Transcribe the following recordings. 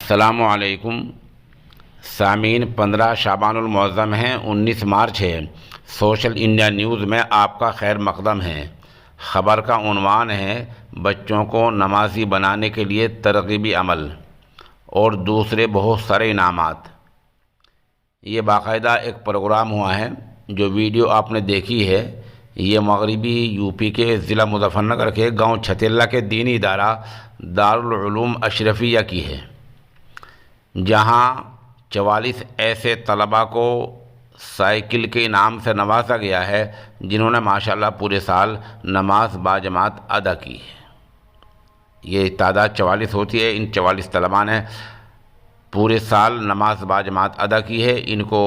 السلام علیکم سامعین، 15 شعبان المعظم ہیں، 19 مارچ ہے۔ سوشل انڈیا نیوز میں آپ کا خیر مقدم ہے۔ خبر کا عنوان ہے بچوں کو نمازی بنانے کے لیے ترغیبی عمل اور دوسرے بہت سارے انعامات۔ یہ باقاعدہ ایک پروگرام ہوا ہے۔ جو ویڈیو آپ نے دیکھی ہے یہ مغربی یو پی کے ضلع مظفر نگر کے گاؤں چھتیلا کے دینی ادارہ دارالعلوم اشرفیہ کی ہے، جہاں 44 ایسے طلباء کو سائیکل کے انعام سے نوازا گیا ہے جنہوں نے ماشاءاللہ پورے سال نماز باجماعت ادا کی ہے۔ یہ تعداد 44 ہوتی ہے۔ ان 44 طلباء نے پورے سال نماز باجماعت ادا کی ہے۔ ان کو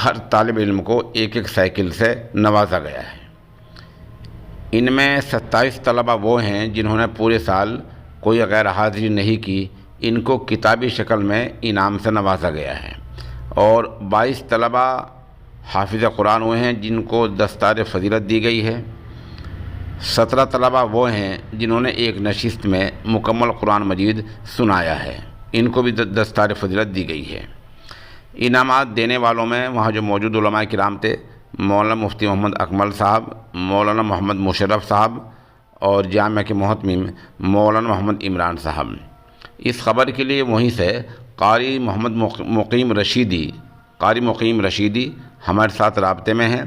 ہر طالب علم کو ایک ایک سائیکل سے نوازا گیا ہے۔ ان میں 27 طلباء وہ ہیں جنہوں نے پورے سال کوئی غیر حاضری نہیں کی۔ ان کو کتابی شکل میں انعام سے نوازا گیا ہے، اور 22 طلباء حافظ قرآن ہوئے ہیں جن کو دستار فضیلت دی گئی ہے۔ 17 طلباء وہ ہیں جنہوں نے ایک نشست میں مکمل قرآن مجید سنایا ہے، ان کو بھی دستار فضیلت دی گئی ہے۔ انعامات دینے والوں میں وہاں جو موجود علماء کرام تھے، مولانا مفتی محمد اکمل صاحب، مولانا محمد مشرف صاحب اور جامعہ کے محتمم مولانا محمد عمران صاحب۔ اس خبر کے لیے وہیں سے قاری محمد مقیم رشیدی ہمارے ساتھ رابطے میں ہیں۔